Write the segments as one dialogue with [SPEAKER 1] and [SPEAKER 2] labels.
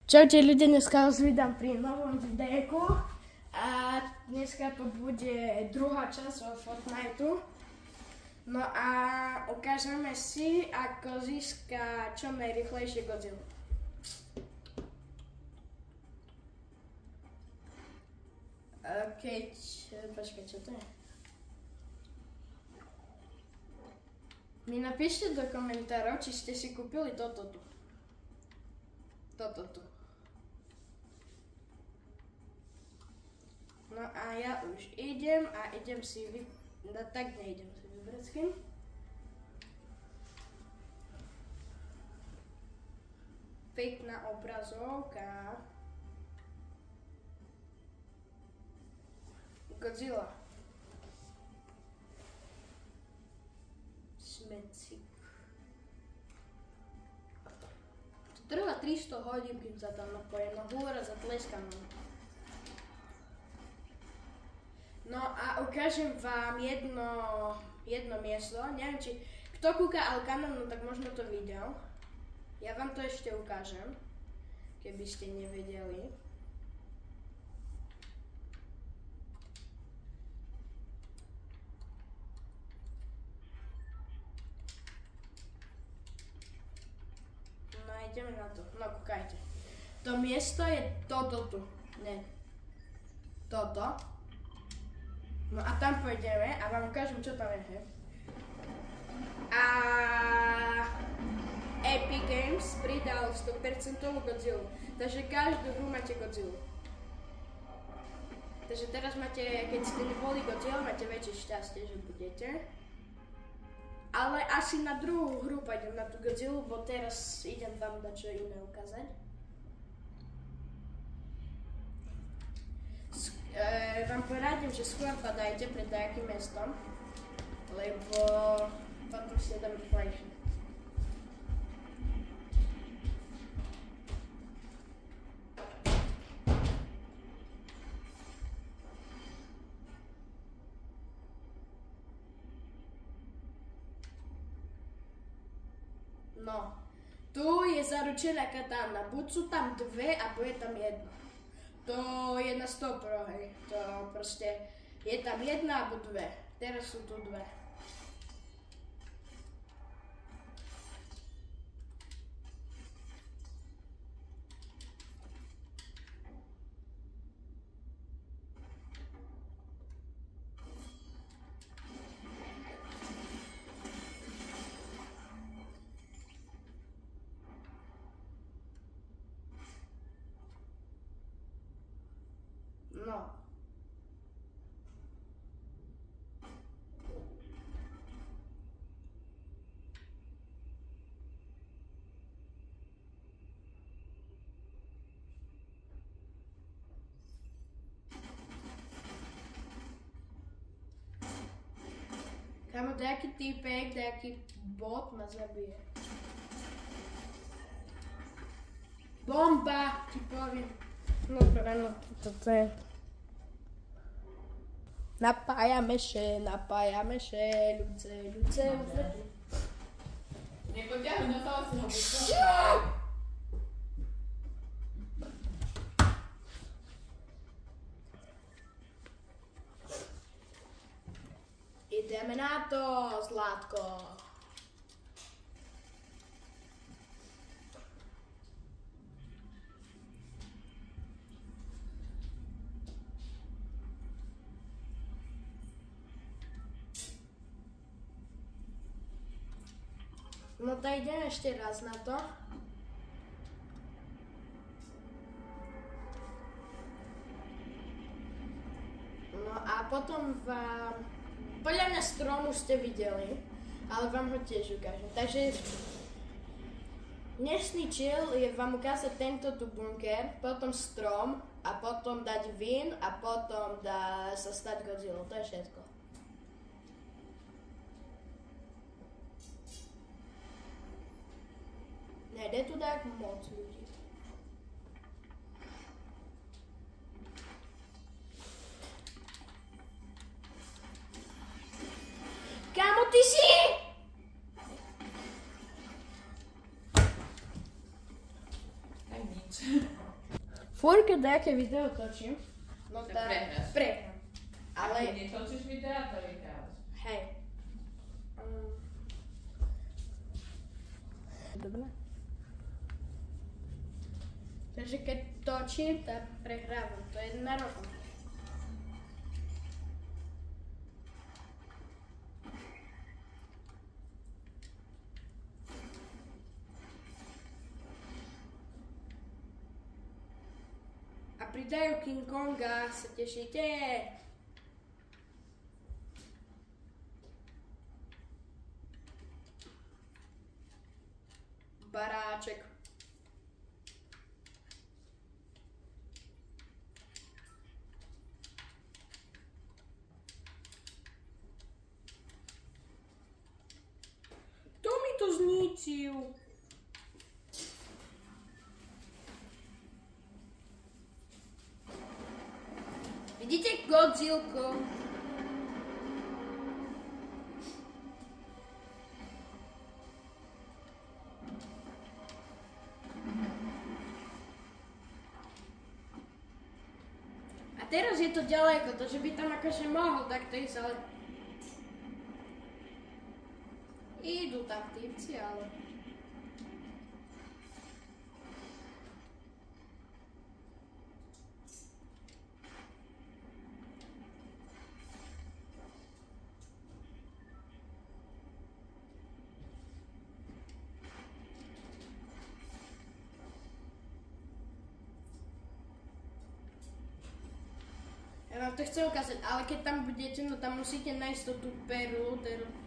[SPEAKER 1] Čaute ľudia, dneska vás vydám pri novom videjku a dneska to bude druhá časť o Fortniteu. No a ukážeme si, ako získať čo najrýchlejšie Godzilla. Počkaj, čo to je? Mi napíšte do komentárov, či ste si kúpili toto tu. Toto tu. No a ja už idem a idem si tak nejdem si vybrať s kým. Pekná obrazovka. Godzilla. Smecik. To trvá 300 hodín, kým sa tam napojem. No húra, zatleskám. No a ukážem vám jedno miesto. Neviem, či kto kúka Alkanov, no tak možno to videl. Ja vám to ešte ukážem, keby ste nevedeli. No ideme na to. No kúkajte. To miesto je toto tu. Ne. Toto. No a tam pôjdeme a vám ukážem, čo tam je. A Epic Games pridal 100% Godzilla. Takže každú hru máte Godzilla. Takže teraz máte, keď ste neboli Godzilla, máte väčšie šťastie, že budete. Ale asi na druhú hru pôjdem na tú Godzilla, bo teraz idem vám dať čo iné ukázať. Vám poradím, že skôr padajte pred nejakým mestom, lebo potom si dám rýchlejšie. No, tu je zaručená katana, buď sú tam dve, alebo je tam jedna. To je na 100 pro, hej. To proste, je tam jedna alebo dve. Teraz sú tu dve. No. Kámo, nejaký týpek, nejaký bot ma zabije. Bomba, ti poviem. No, toto je. Napájame še, ľudce.
[SPEAKER 2] Nepoťahuj, dostala si ho buď.
[SPEAKER 1] Ideme na to, Zlatko. No tak idem ešte raz na to. No a potom vám, podľa mňa strom už ste videli, ale vám ho tiež ukážem. Takže dnešný chill je vám ukázať tento tu bunker, potom strom a potom dať win a potom sa stať Godzilla. To je všetko. Nejde tu tak moc ľudí. Kámo, ty si?
[SPEAKER 2] Aj nič.
[SPEAKER 1] Fúr, keď nejaké video točím, no
[SPEAKER 2] Tak
[SPEAKER 1] tak
[SPEAKER 2] prehráš.
[SPEAKER 1] prehrám.
[SPEAKER 2] Ale
[SPEAKER 1] Ale,
[SPEAKER 2] keď netočíš videa, to vyhrávaš.
[SPEAKER 1] hej. Dobre. Takže keď točím, tak prehrávam. To je na roku. A pridajú King Konga, sa tešíte? Baráček. To mi to zničil. Vidíte Godzillku? A teraz je to ďaleko, to že by tam akože mohol takto ísť, ale... Idú tam týpci, ale... Ja vám to chcem ukázať, ale keď tam budete, no tam musíte nájsť tú perlu,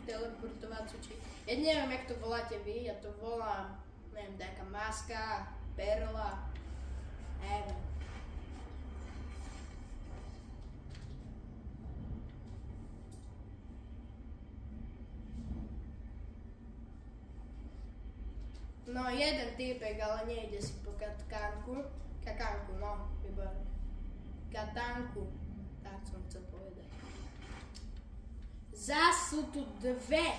[SPEAKER 1] teleportovaciu, či... Ja neviem, jak to voláte vy, ja to volám, neviem, nejaká maska, perla, neviem. No, jeden týpek, ale nejde si po katánku, no, výborne. Katánku. Tak som chcel povedať. Zas sú tu dve.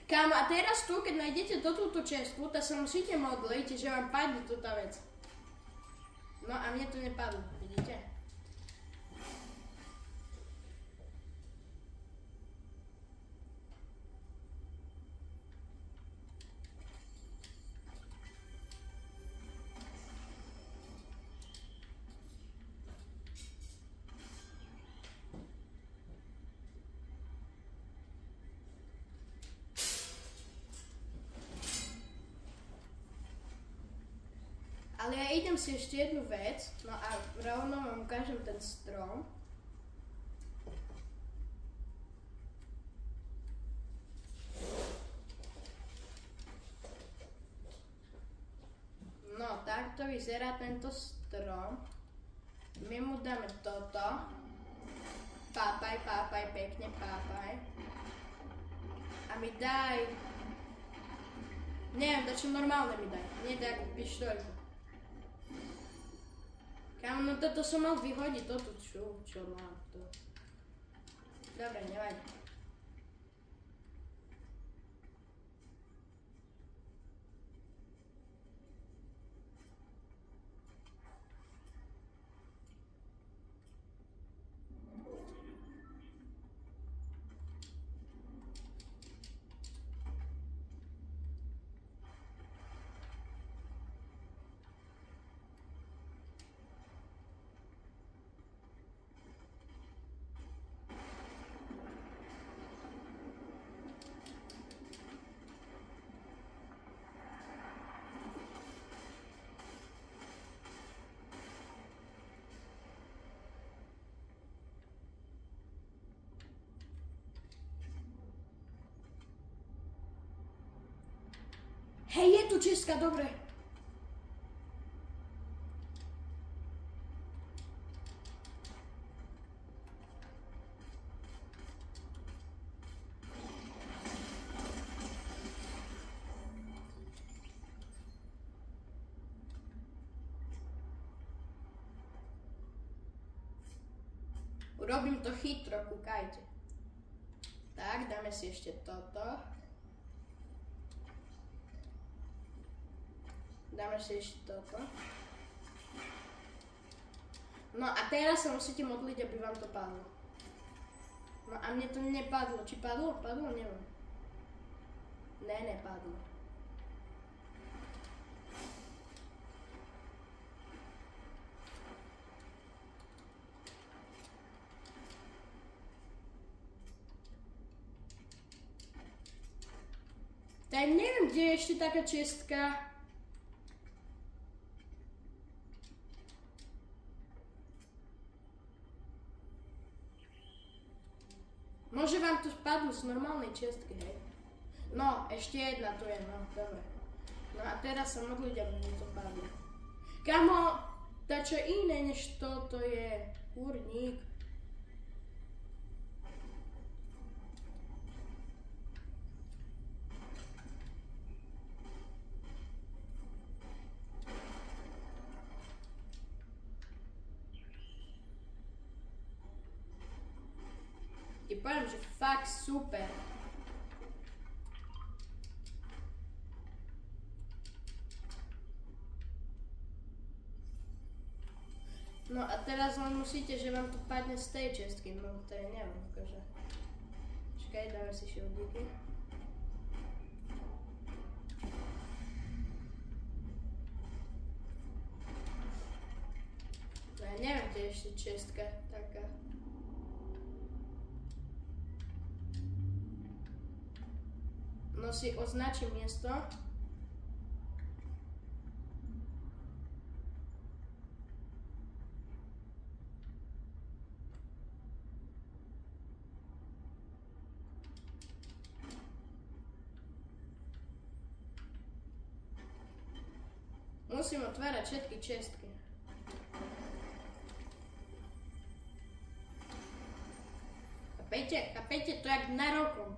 [SPEAKER 1] Kámo, a teraz tu, keď nájdete túto čestku, tak sa musíte modliť, že vám padne túto vec. No a mne to nepadlo, vidíte? Ale ja idem si ešte jednu vec, no a rovno vám ukážem ten strom. No, takto vyzerá tento strom. My mu dáme toto. Pápaj, pekne pápaj. A mi daj... Neviem, dačo normálne mi daj, nie takú pištoľku. Kámo, no toto som mal vyhodiť, toto čo mám to. Dobre, nevadí. Hej, je tu čestka, dobre. Urobím to chytro, kúkajte. Tak, dáme si ešte toto. Dáme si ešte toto. No a teraz sa musíte modliť, aby vám to padlo. No a mne to nepadlo. Či padlo? Padlo? Neviem. Ne, nepadlo. Tak neviem, kde je ešte taká čestka. Môže vám to spadnúť z normálnej čestky, hej? No, ešte jedna tu je, no, dobre. No a teraz sa modliť, aby mi to padlo. Kamo, dačo iné než toto je kurník. Ti poviem, že fakt super. No a teraz len musíte, že vám to padne z tej čestky, no to je neviem, akože. Čakaj, dáme si šildíky. No ja neviem, kde je ešte čestka taká. No si označím miesto. Musím otvárať všetky čestky. Chápete, to jak na rokom.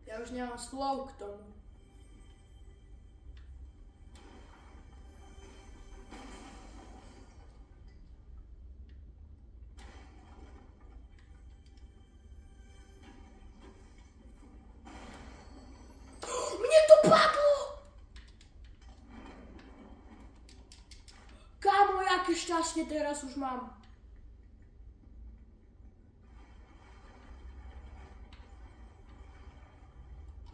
[SPEAKER 1] Ja už nemám slov k tomu. Mne to padlo! Kámo, jaké šťastie teraz už mám.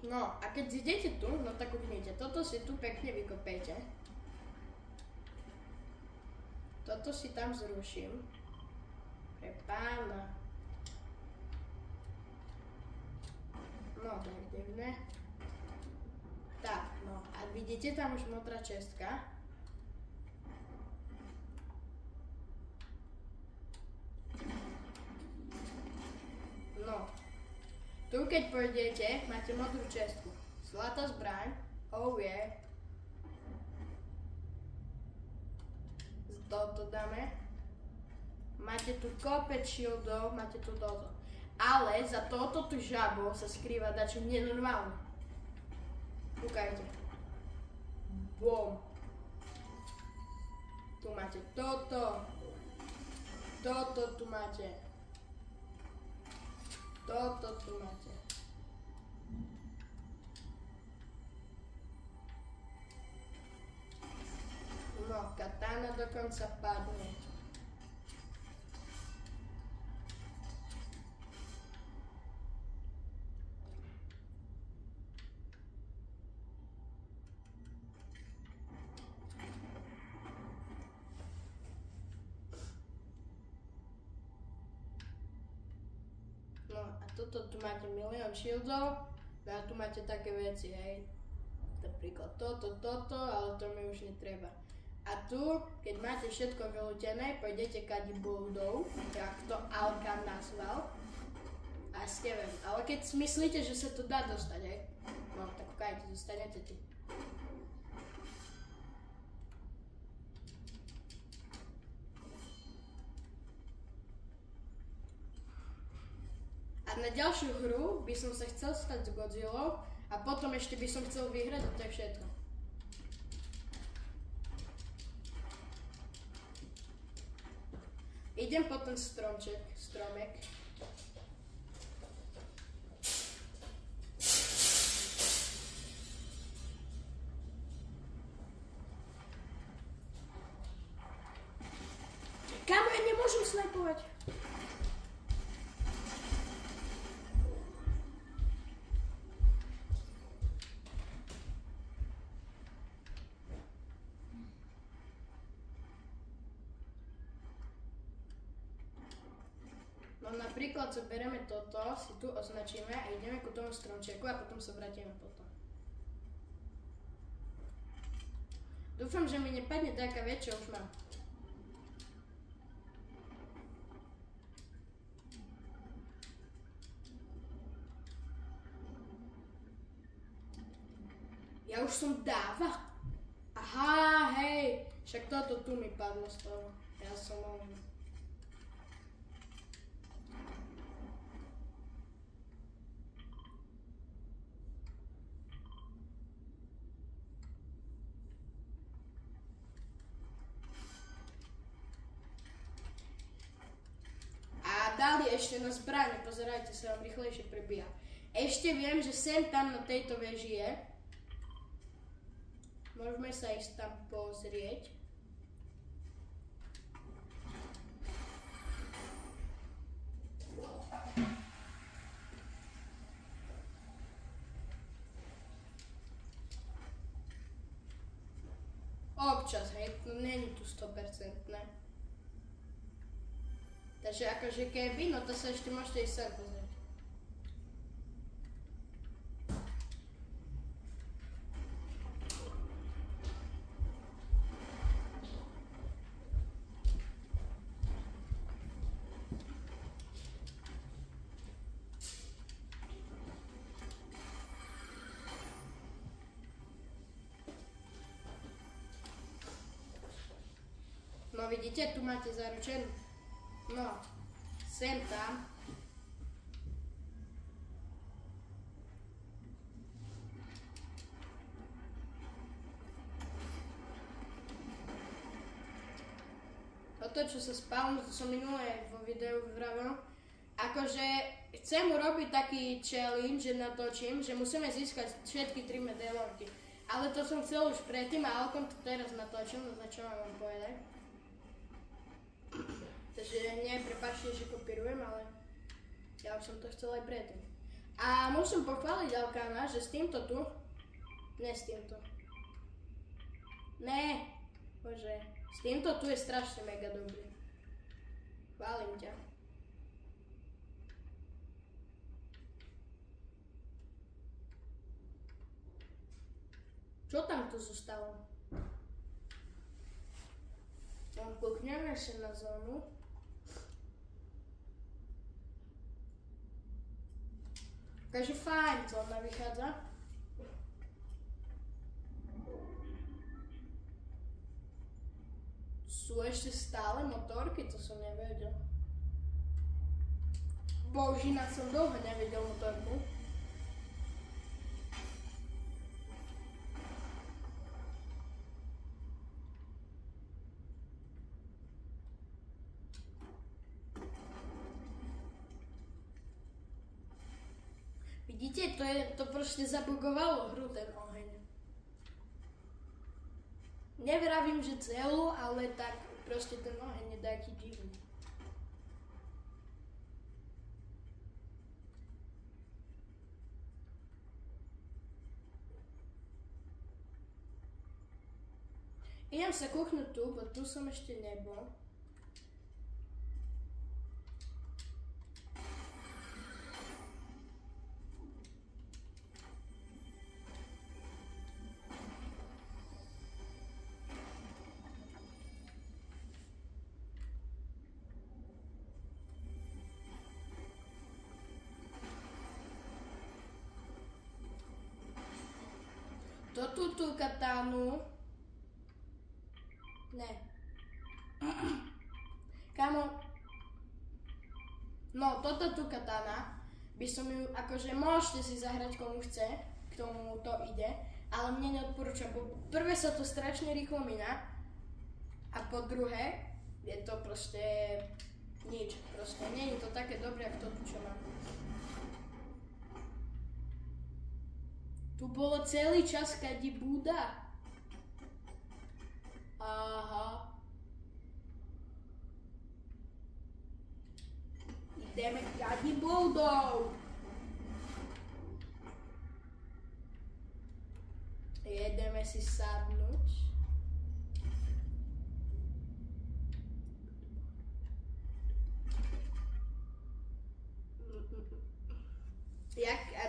[SPEAKER 1] No a keď idete tu, no tak uvidíte, toto si tu pekne vykopejte. Toto si tam zruším. Pre pána. No, tak divné. Tak, no a vidíte tam už modrá čestka. No. Tu keď pôjdete, máte modrú čestku. Zlatá zbraň. Oh yeah. Toto dáme. Máte tu kopec shieldov, máte tu toto. Ale za toto tu žabo sa skrýva dačo nenormálne. Kúkajte. Bom. Tu máte toto. Toto tu máte. Toto tu máte. No, katana dokonca padne. toto tu máte milión shieldov, a tu máte také veci, hej. Napríklad toto, ale to mi už netreba. A tu, keď máte všetko vylútené, pôjdete kadi boldov, jak to Alkan nazval. A ste ven. Ale keď si myslíte, že sa to dá dostať, hej. No, tak kajte, zostanete tu. A na ďalšiu hru by som sa chcel stať s Godzillou a potom ešte by som chcel vyhrať a to je všetko. Idem po ten stromek. Kámo, ja nemôžem snajpovať. No napríklad zoberieme toto, si tu označíme a ideme ku tomu stromčeku a potom sa vrátime potom. Dúfam, že mi nepadne taká vec, čo už mám. Ja už som dával. Aha, hej, však toto tu mi padlo z toho. Ja som on. A dali ešte na zbrane, pozerajte sa, vám rýchlejšie prebíja. Ešte viem, že sem tam na tejto veži je. Môžeme sa ísť tam pozrieť. Občas, hej, no není tu 100%. Takže akože keby, no to sa ešte môžete ísť sem pozrieť. No vidíte, tu máte zaručenú. No, sem tam. Toto, čo sa spavnú, to som minulé vo videu vravel. Akože chcem urobiť taký challenge, že natočím, že musíme získať všetky 3 medailonky. Ale to som chcel už predtým a Alkom to teraz natočil, no za čo mám povedať. Takže nie, prepáčte, že kopírujem, ale ja už som to chcel aj predtým. A musím pochváliť Alkana, že s týmto tu, ne s týmto. Ne, bože, s týmto tu je strašne mega dobrý. Chválim ťa. Čo tam tu zostalo? Kúkneme sa na zónu. Takže fajn, zóna vychádza. Sú ešte stále motorky, to som nevedel. Božina, som dlho nevedel motorku. Vidíte, to proste zabugovalo hru ten oheň. Nevravím, že celú, ale tak proste ten oheň je taký divný. Idem sa kúknúť tu, bo tu som ešte nebol. Toto tú katánu. Ne. Kamo. No, toto tú katána by som ju, akože môžete si zahrať komu chce, k tomu to ide, ale mne neodporúčam, bo prvé sa to strašne rýchlo mína a po druhé je to proste nič, proste nie je to také dobré, ako to, čo mám. Tu bolo celý čas kadi Buda. Aha. Ideme kadi Budou. Jedeme si sadnúť.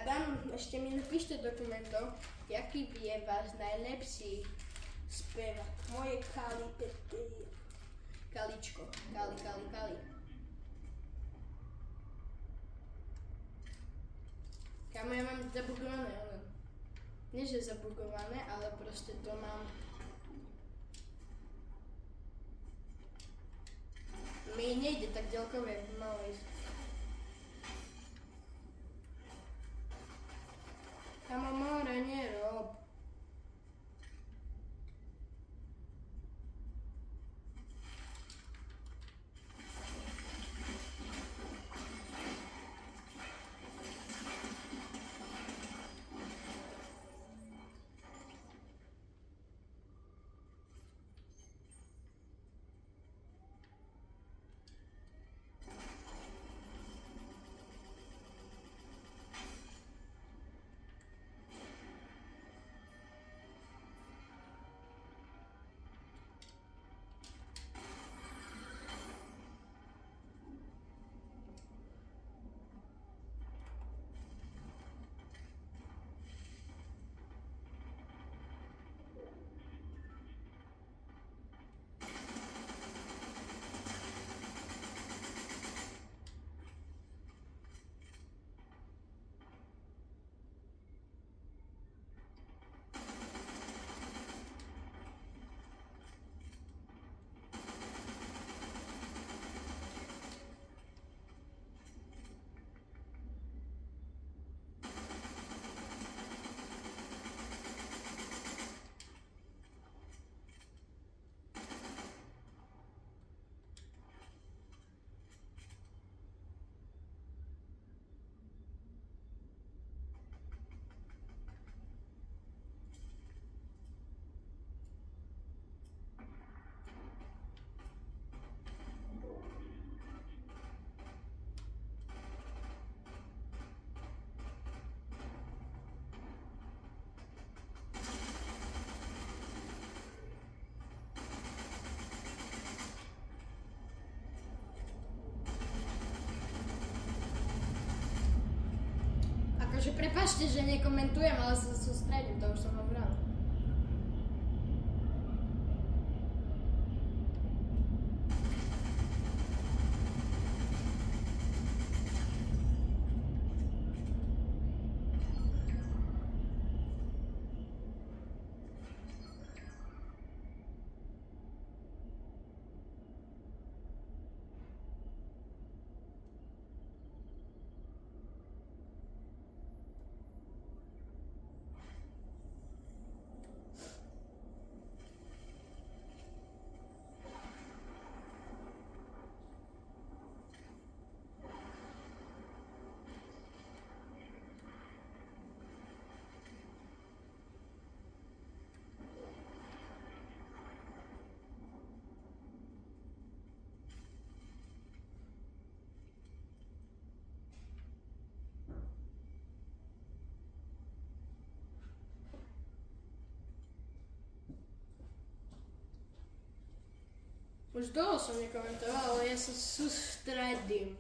[SPEAKER 1] Adam, ešte mi napíšte do komentov, jaký je váš najlepší spevák. Moje Kali, Kaličko, Kali. Kámo, ja mám zabugované, ale nie že zabugované, ale proste to mám. Mi nejde tak ďaleko, malo ísť. Kamo, more nerob. Akože prepáčte, že nekomentujem, ale sa sústredím, to už som vám vrala. Už dlho som nekomentoval, ale ja sa sústredím.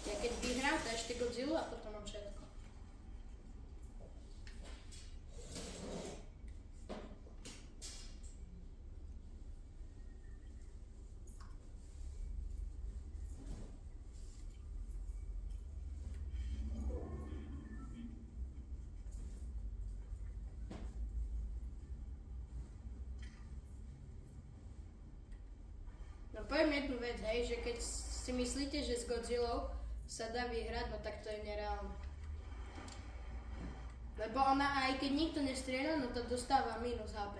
[SPEAKER 1] Ja keď vyhrám, to ešte Godzilla a potom mám všetko. poviem jednu vec, hej, že keď si myslíte, že s Godzillou sa dá vyhrať, no tak to je nereálne. Lebo ona aj keď nikto nestrieľa, no to dostáva minus HP.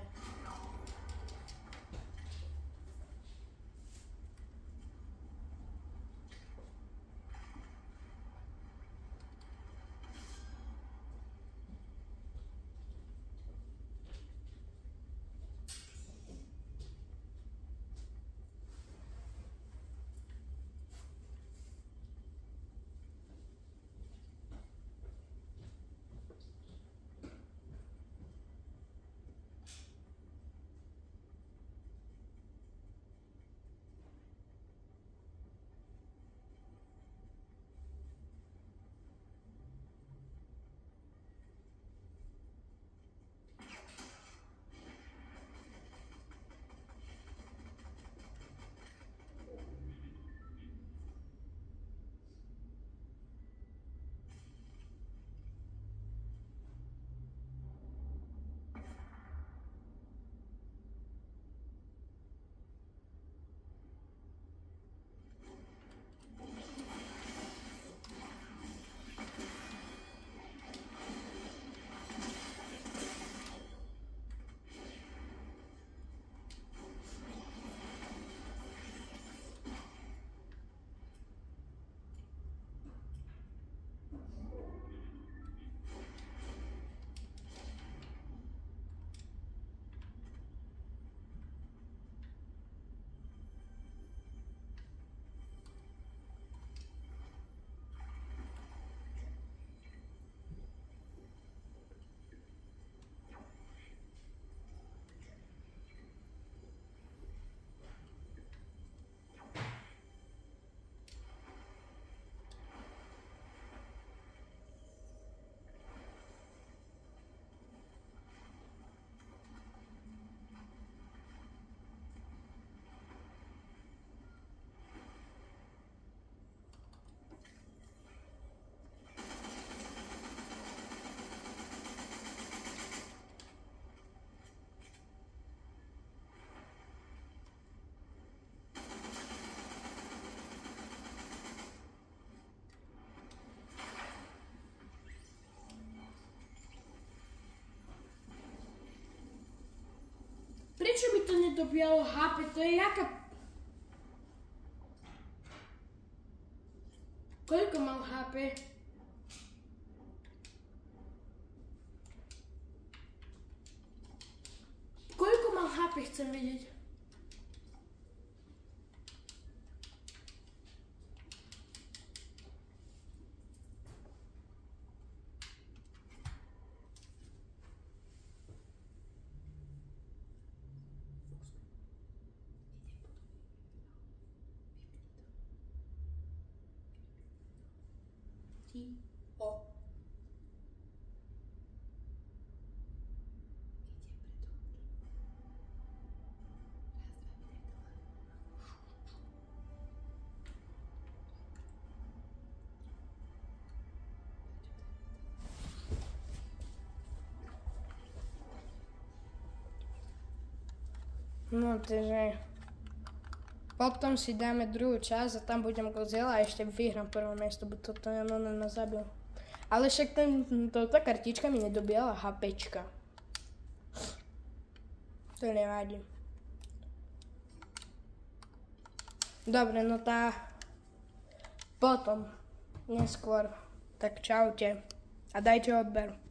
[SPEAKER 1] Prečo mi to nedobíjalo HP? To je jaká... Koľko mal HP? Koľko mal HP, chcem vedieť. O. No, takže potom si dáme druhú časť a tam budem Godzilla a ešte vyhrám prvé miesto, bo toto ja nás zabil. Ale však tá kartička mi nedobíjala HPčka. To nevadí. Dobre, no tá... Potom. Neskôr. Tak čaute. A dajte odber.